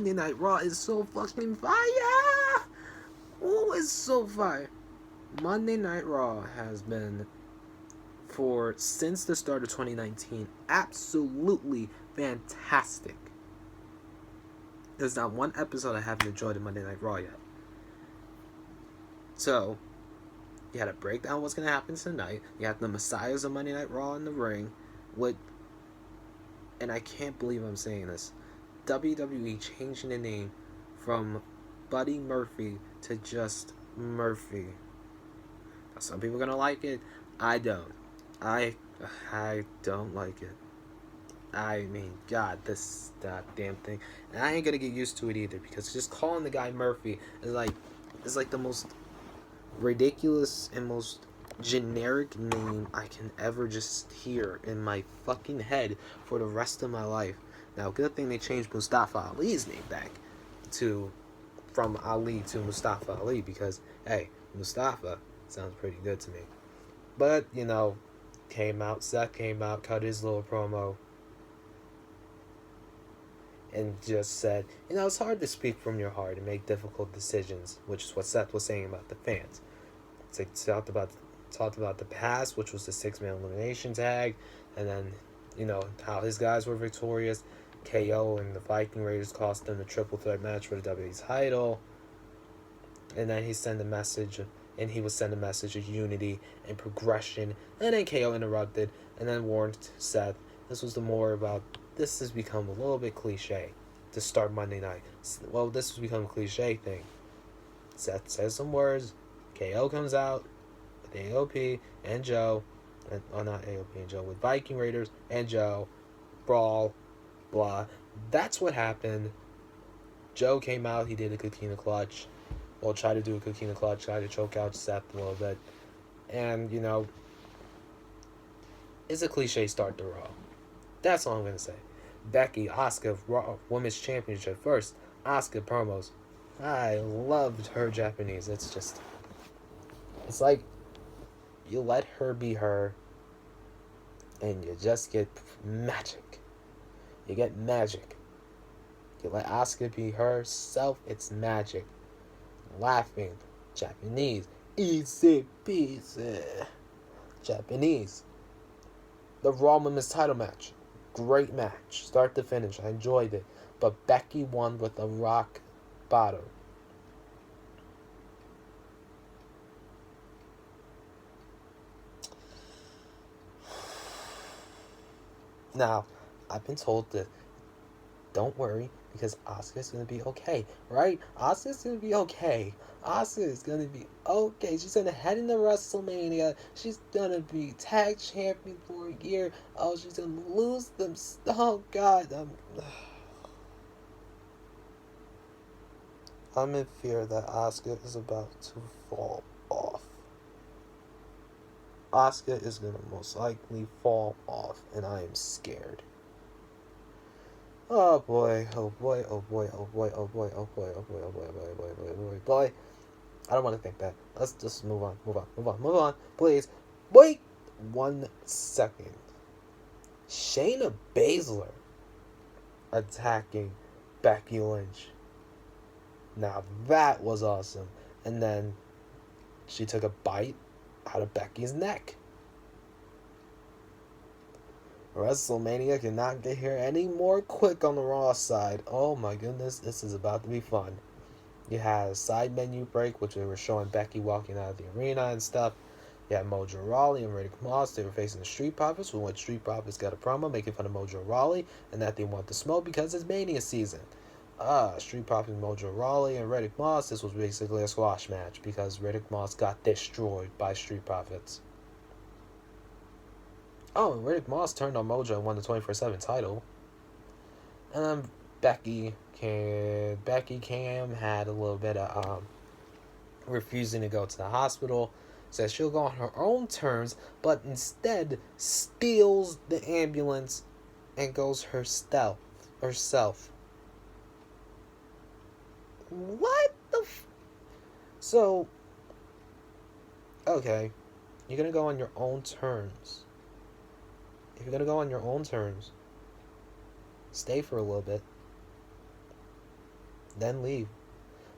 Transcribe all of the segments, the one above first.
Monday Night Raw is so fucking fire. Oh, it's so fire. Monday Night Raw has been, since the start of 2019, absolutely fantastic. There's not one episode I haven't enjoyed in Monday Night Raw yet. So, you had to break down what's going to happen tonight. You have the Messiahs of Monday Night Raw in the ring with, and I can't believe I'm saying this, WWE changing the name from Buddy Murphy to just Murphy. Now, some people are going to like it. I don't. I don't like it. I mean, God, this damn thing. And I ain't gonna get used to it either, because just calling the guy Murphy is like the most ridiculous and most generic name I can ever just hear in my fucking head for the rest of my life. Now, good thing they changed Mustafa Ali's name back from Ali to Mustafa Ali, because, hey, Mustafa sounds pretty good to me. But, Seth came out, cut his little promo, and just said, it's hard to speak from your heart and make difficult decisions, which is what Seth was saying about the fans. It's like talked about the past, which was the 6-man elimination tag, and then, how his guys were victorious. KO and the Viking Raiders cost them the triple threat match for the WWE title. And then he would send a message of unity and progression, and then KO interrupted and then warned Seth. This has become a little bit cliche to start Monday night. Well, this has become a cliche thing. Seth says some words, KO comes out with AOP and Joe, not AOP and Joe, with Viking Raiders and Joe, brawl, blah. That's what happened. Joe came out, he did a Coquina Clutch. Well, tried to do a Coquina Clutch, tried to choke out Seth a little bit. And, it's a cliche start to Raw. That's all I'm going to say. Becky, Asuka, Raw Women's Championship first. Asuka promos. I loved her Japanese. It's like you let her be her and you just get magic. You get magic. You let Asuka be herself, it's magic. Laughing. Japanese. Easy peasy. Japanese. The Raw Women's title match. Great match. Start to finish. I enjoyed it. But Becky won with a rock bottom. Now, I've been told that don't worry, because Asuka's going to be okay, right? Asuka's going to be okay. Asuka is going to be okay. She's going to head into WrestleMania. She's going to be tag champion for a year. Oh, she's going to lose them. Oh, God. I'm in fear that Asuka is about to fall off. Asuka is going to most likely fall off, and I am scared. Oh boy, oh boy, oh boy, oh boy, oh boy, oh boy, oh boy, oh boy, oh boy, oh boy, oh boy, oh boy, boy. I don't want to think that. Let's just move on, please. Wait 1 second. Shayna Baszler attacking Becky Lynch. Now that was awesome. And then she took a bite out of Becky's neck. WrestleMania cannot get here any more quick on the Raw side. Oh my goodness, this is about to be fun. You had a side menu break, which they were showing Becky walking out of the arena and stuff. You had Mojo Rawley and Riddick Moss. They were facing the Street Profits, when Street Profits got a promo making fun of Mojo Rawley and that they want the smoke because it's Mania season. Street Profits, Mojo Rawley, and Riddick Moss. This was basically a squash match because Riddick Moss got destroyed by Street Profits. Oh, and Riddick Moss turned on Mojo and won the 24/7 title. And then Becky Cam had a little bit of refusing to go to the hospital. Says she'll go on her own terms, but instead steals the ambulance and goes herself. What the So, okay, you're going to go on your own terms. If you're going to go on your own terms, stay for a little bit. then leave.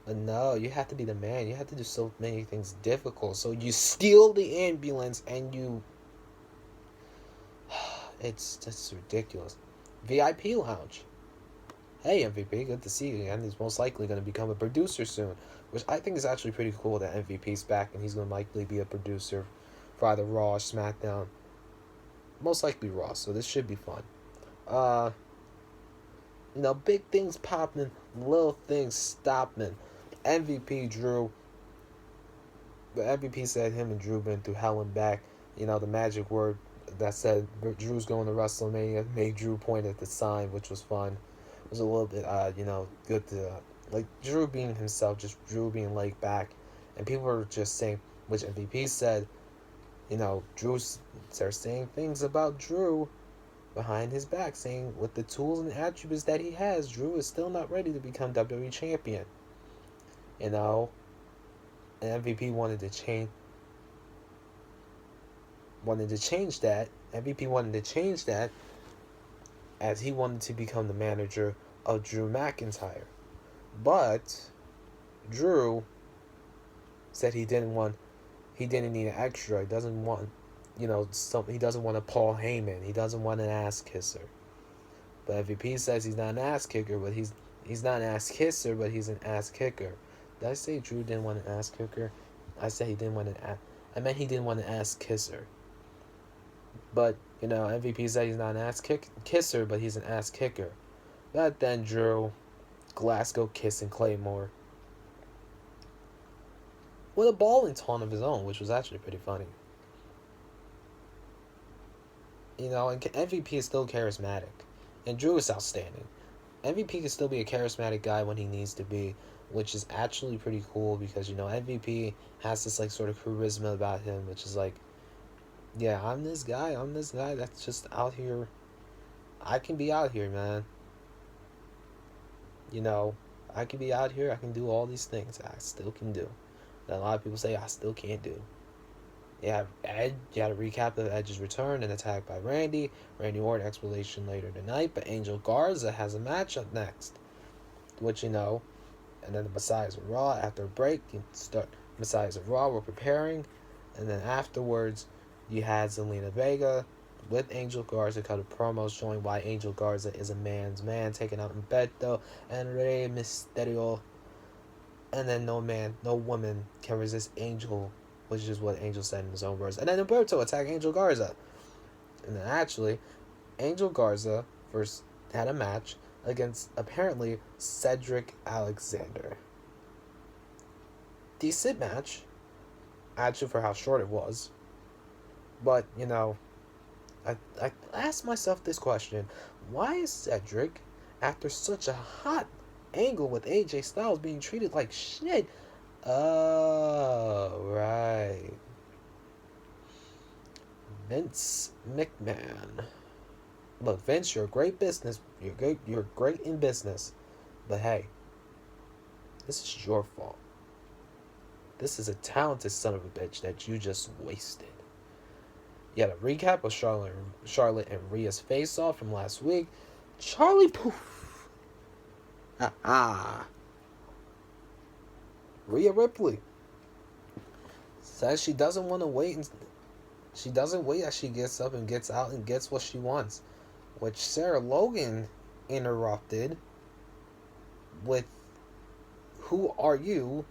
But no, you have to be the man. You have to do so many things difficult. So you steal the ambulance and you. It's just ridiculous. VIP lounge. Hey MVP, good to see you again. He's most likely going to become a producer soon, which I think is actually pretty cool that MVP's back and he's going to likely be a producer for either Raw or SmackDown. Most likely Raw, so this should be fun. Uh, big things popping, little things stopping. MVP Drew. The MVP said him and Drew been through hell and back. The magic word that said Drew's going to WrestleMania made Drew point at the sign, which was fun. It was a little bit, good to, like, Drew being himself, just Drew being laid back. And people were just saying, which MVP said, they're saying things about Drew behind his back, saying with the tools and attributes that he has, Drew is still not ready to become WWE champion. And MVP wanted to change that. MVP wanted to change that as he wanted to become the manager of Drew McIntyre. But Drew said he didn't need an extra. He doesn't want, he doesn't want a Paul Heyman. He doesn't want an ass kisser. But MVP says he's not an ass kicker, but he's not an ass kisser, but he's an ass kicker. Did I say Drew didn't want an ass kicker? I said he didn't want an ass. I meant he didn't want an ass kisser. But, MVP said he's not an ass kisser, but he's an ass kicker. But then Drew, Glasgow kissing Claymore with a bowling taunt of his own, which was actually pretty funny. And MVP is still charismatic. And Drew is outstanding. MVP can still be a charismatic guy when he needs to be, which is actually pretty cool because, MVP has this, sort of charisma about him, which is yeah, I'm this guy that's just out here. I can be out here, man. I can be out here, I can do all these things I still can do. That a lot of people say I still can't do. You had a recap of Edge's return and attack by Randy Orton explanation later tonight, but Angel Garza has a match up next. Which, and then the Messiahs of Raw after a break, Messiahs of Raw were preparing, and then afterwards, you had Zelina Vega with Angel Garza cut a promo showing why Angel Garza is a man's man, taking out Humberto and Rey Mysterio. And then no woman can resist Angel, which is what Angel said in his own words. And then Humberto attacked Angel Garza. And then actually, Angel Garza first had a match against apparently Cedric Alexander. Decent match, actually, for how short it was. But, I asked myself this question. Why is Cedric, after such a hot angle with AJ Styles, being treated like shit? Oh, right. Vince McMahon. Look, Vince, you're a great business. You're great in business. But hey, this is your fault. This is a talented son of a bitch that you just wasted. You had a recap of Charlotte and Rhea's face-off from last week. Charlie poof. Rhea Ripley says she doesn't want to wait. She doesn't wait as she gets up and gets out and gets what she wants. Which Sarah Logan interrupted with, "Who are you?"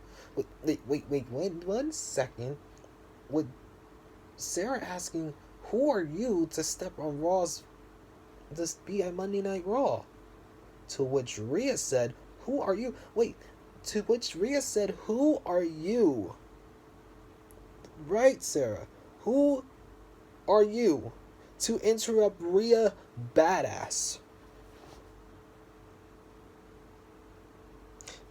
Wait, 1 second. With Sarah asking, "Who are you to step on Raw's, to be at Monday Night Raw?" To which Rhea said, "Who are you?" To which Rhea said, "Who are you?" Right, Sarah. Who are you to interrupt Rhea Badass?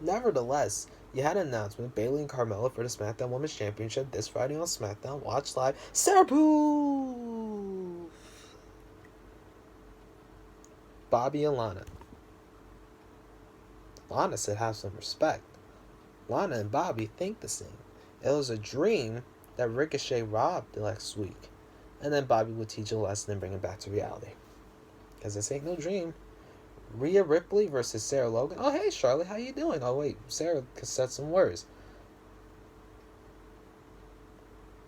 Nevertheless, you had an announcement: Bayley and Carmella for the SmackDown Women's Championship this Friday on SmackDown. Watch live. Sarah Poof! Bobby and Lana. Lana said have some respect. Lana and Bobby think the same. It was a dream that Ricochet robbed last week. And then Bobby would teach a lesson and bring it back to reality. Because this ain't no dream. Rhea Ripley versus Sarah Logan. Oh, hey, Charlotte, how you doing? Oh, wait, Sarah said some words.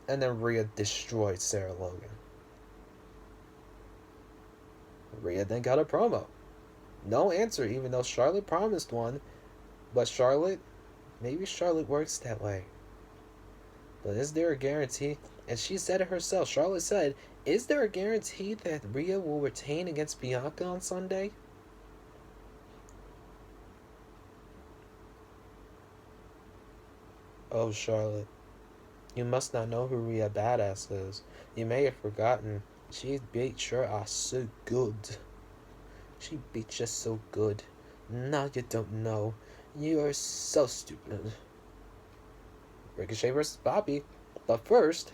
And then Rhea destroyed Sarah Logan. Rhea then got a promo. No answer, even though Charlotte promised one. But maybe Charlotte works that way. But is there a guarantee? And she said it herself. Charlotte said, is there a guarantee that Rhea will retain against Bianca on Sunday? Oh, Charlotte, you must not know who Rhea Badass is. You may have forgotten. She beat your ass so good. She beat you so good. Now you don't know. You are so stupid. Ricochet versus Bobby. But first,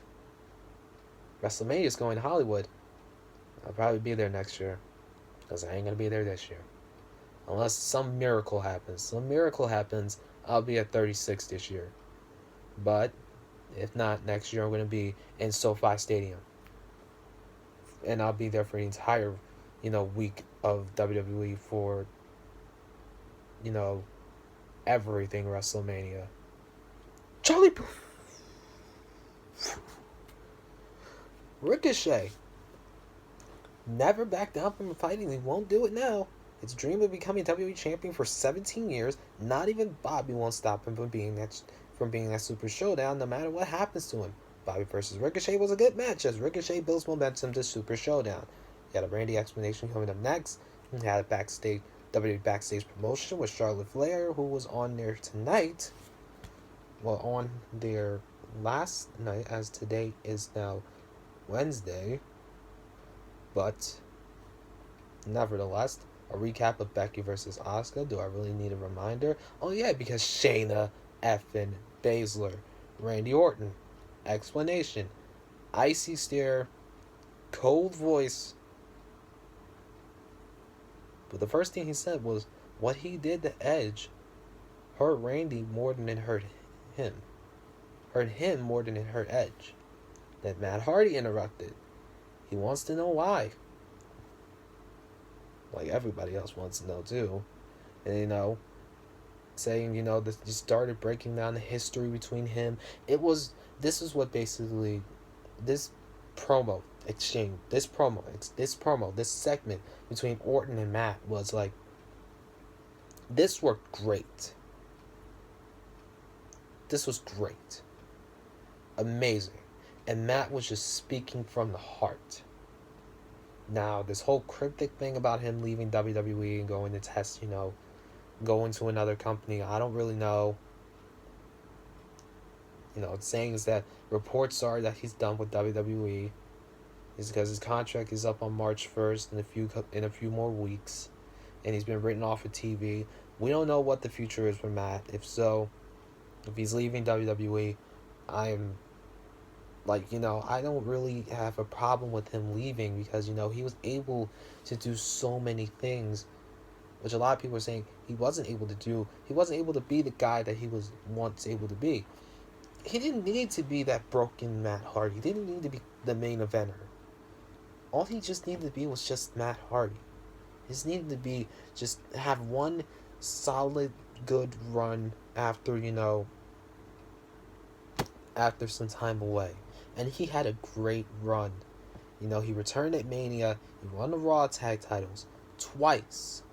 WrestleMania is going to Hollywood. I'll probably be there next year. Because I ain't going to be there this year. Unless some miracle happens. I'll be at 36 this year. But if not, next year I'm going to be in SoFi Stadium. And I'll be there for the entire, week of WWE for, everything WrestleMania. Charlie Ricochet. Never back down from fighting. He won't do it now. His dream of becoming WWE champion for 17 years. Not even Bobby won't stop him from being that Super Showdown, no matter what happens to him. Bobby versus Ricochet was a good match as Ricochet builds momentum to Super Showdown. You got a Randy explanation coming up next. We had a WWE backstage promotion with Charlotte Flair, who was on there tonight. Well, on their last night, as today is now Wednesday. But nevertheless, a recap of Becky versus Asuka. Do I really need a reminder? Oh yeah, because Shayna effing Baszler, Randy Orton. Explanation: icy stare, cold voice. But the first thing he said was what he did to Edge hurt Randy more than it hurt him. Hurt him more than it hurt Edge. Then Matt Hardy interrupted. He wants to know why. Like everybody else wants to know too. And saying, that you started breaking down the history between him. This segment between Orton and Matt was like, this worked great. This was great. Amazing. And Matt was just speaking from the heart. Now, this whole cryptic thing about him leaving WWE and going to test, going to another company, I don't really know. It's saying is that reports are that he's done with WWE. Is because his contract is up on March 1st in a few more weeks, and he's been written off of TV. We don't know what the future is for Matt. If he's leaving WWE, I'm I don't really have a problem with him leaving because, he was able to do so many things, which a lot of people are saying he wasn't able to do. He wasn't able to be the guy that he was once able to be. He didn't need to be that broken Matt Hardy. He didn't need to be the main eventer. All he just needed to be was just Matt Hardy. He just needed to be, just have one solid, good run after, after some time away. And he had a great run. He returned at Mania. He won the Raw tag titles twice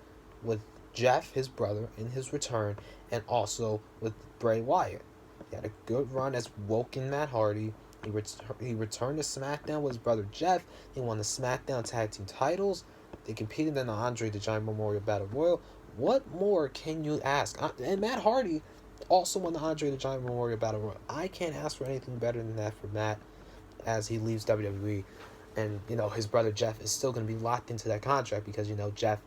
with Jeff, his brother, in his return, and also with Bray Wyatt. He had a good run as Woken Matt Hardy. He returned to SmackDown with his brother Jeff. He won the SmackDown Tag Team titles. They competed in the Andre the Giant Memorial Battle Royal. What more can you ask? And Matt Hardy also won the Andre the Giant Memorial Battle Royal. I can't ask for anything better than that for Matt as he leaves WWE. And, his brother Jeff is still going to be locked into that contract because, Jeff,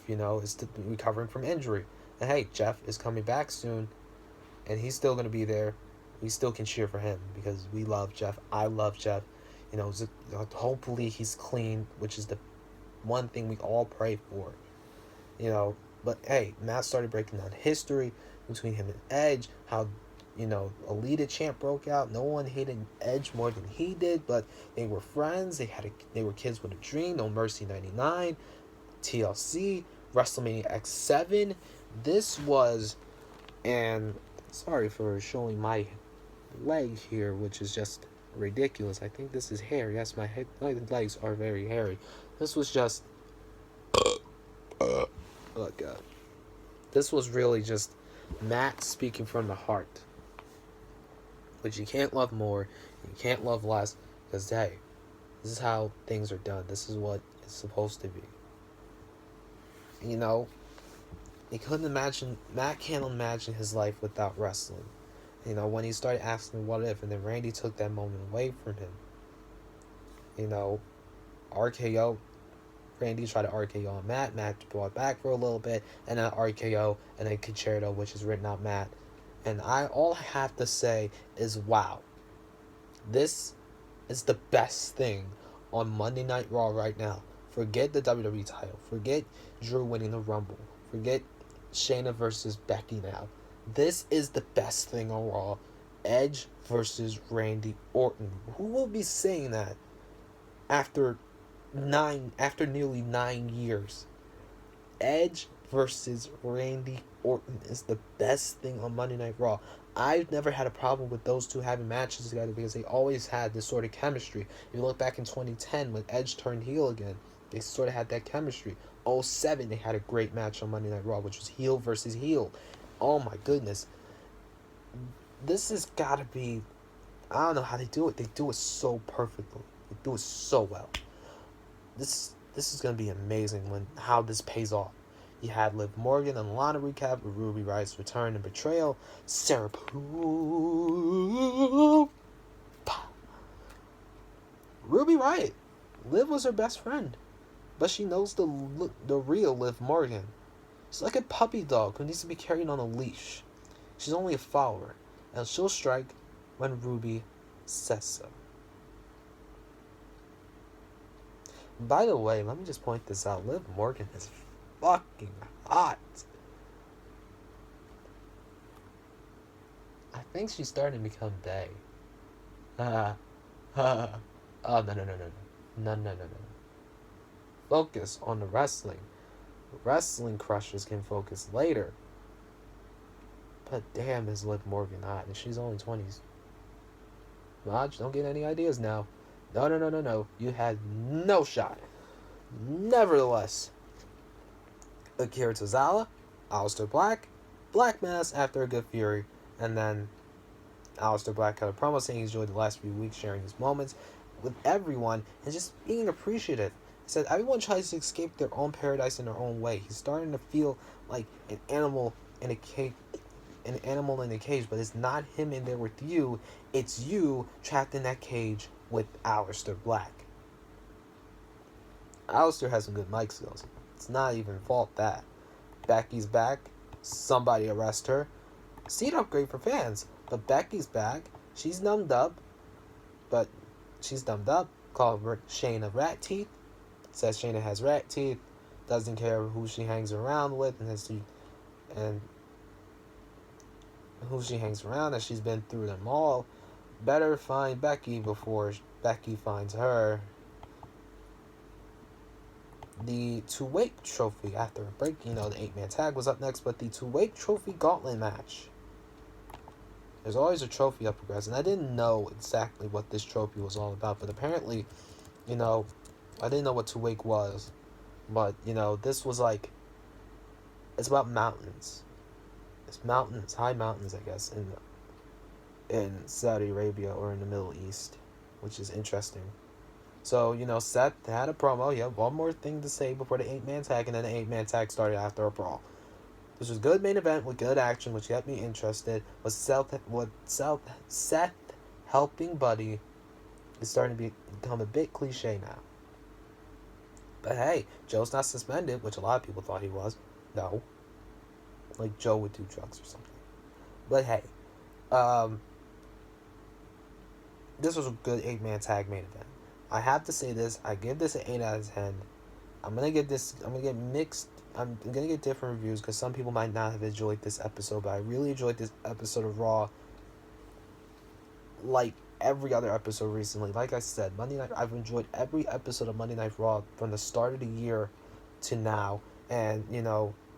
is recovering from injury. And, hey, Jeff is coming back soon, and he's still going to be there. We still can cheer for him because we love Jeff. I love Jeff. Hopefully he's clean, which is the one thing we all pray for. But hey, Matt started breaking down history between him and Edge, how, Alita Champ broke out. No one hated Edge more than he did, but they were friends. They were kids with a dream. No Mercy 99. TLC, WrestleMania X7. This was, and sorry for showing my leg here, which is just ridiculous. I think this is hair. Yes, my legs are very hairy. This was just, oh god. This was really just Matt speaking from the heart. Which you can't love more, you can't love less, because hey, this is how things are done. This is what it's supposed to be. You know, Matt can't imagine his life without wrestling. You know, when he started asking what if, and then Randy took that moment away from him. You know, RKO, Randy tried to RKO on Matt brought back for a little bit, and then RKO, and then Concerto, which is written out Matt. And all I have to say is, wow. This is the best thing on Monday Night Raw right now. Forget the WWE title. Forget Drew winning the Rumble. Forget Shayna versus Becky now. This is the best thing on Raw. Edge versus Randy Orton. Who will be saying that after nearly 9 years? Edge versus Randy Orton is the best thing on Monday Night Raw. I've never had a problem with those two having matches together because they always had this sort of chemistry. If you look back in 2010 when Edge turned heel again, they sort of had that chemistry. 2007 they had a great match on Monday Night Raw, which was heel versus heel. Oh my goodness. This has got to be, I don't know how they do it. They do it so perfectly. They do it so well. This is going to be amazing how this pays off. You had Liv Morgan and Lana recap with Ruby Riot's return and betrayal. Sarah Pooh. Ruby Riot. Liv was her best friend. But she knows the real Liv Morgan. She's like a puppy dog who needs to be carried on a leash. She's only a follower. And she'll strike when Ruby says so. By the way, let me just point this out. Liv Morgan is fucking hot. I think she's starting to become bae. Oh, no. Focus on the wrestling. Wrestling crushers can focus later. But damn, is Liv Morgan hot, and she's only 20s. Raj, don't get any ideas now. No. You had no shot. Nevertheless, Akira Tozawa, Aleister Black, Black Mass after a good Fury, and then Aleister Black cut a promo saying he's enjoyed the last few weeks sharing his moments with everyone and just being appreciative. He said everyone tries to escape their own paradise in their own way. He's starting to feel like an animal in a cage. But it's not him in there with you. It's you trapped in that cage with Aleister Black. Aleister has some good mic skills. It's not even fault that. Becky's back. Somebody arrest her. Seat upgrade for fans. But Becky's back. She's numbed up. Called Shayna Rat Teeth. Says Shayna has rat teeth. Doesn't care who she hangs around with. And who she hangs around, as she's been through them all. Better find Becky before Becky finds her. The two-weight trophy after a break, the 8-man tag was up next, but the two-weight trophy gauntlet match. There's always a trophy up progress, and I didn't know exactly what this trophy was all about, but apparently, I didn't know what two-weight was, but, this was like, it's about mountains. It's mountains, high mountains, I guess, in Saudi Arabia or in the Middle East, which is interesting. So, Seth had a promo. He had one more thing to say before the 8-man tag, and then the 8-man tag started after a brawl. This was a good main event with good action, which got me interested. Seth helping Buddy is starting to become a bit cliche now. But hey, Joe's not suspended, which a lot of people thought he was. No. Like Joe would do drugs or something. But hey, this was a good 8-man tag main event. I have to say this. I give this an 8 out of 10. I'm gonna get mixed. I'm gonna get different reviews because some people might not have enjoyed this episode, but I really enjoyed this episode of Raw. Like every other episode recently. Like I said, Monday night. I've enjoyed every episode of Monday Night Raw from the start of the year to now, and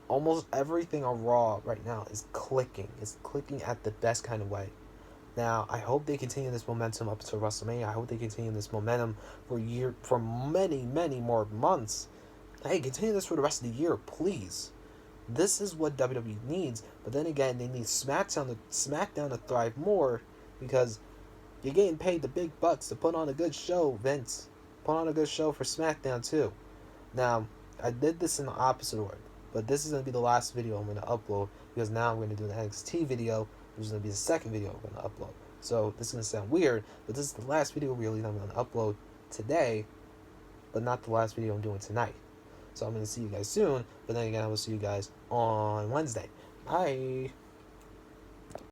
almost everything on Raw right now is clicking. It's clicking at the best kind of way. Now, I hope they continue this momentum up to WrestleMania. I hope they continue this momentum for many, many more months. Hey, continue this for the rest of the year, please. This is what WWE needs. But then again, they need SmackDown to thrive more, because you're getting paid the big bucks to put on a good show, Vince. Put on a good show for SmackDown too. Now, I did this in the opposite order, but this is going to be the last video I'm going to upload, because now I'm going to do an NXT video, which is going to be the second video I'm going to upload. So this is going to sound weird, but this is the last video really I'm going to upload today, but not the last video I'm doing tonight. So I'm going to see you guys soon, but then again I will see you guys on Wednesday. Bye!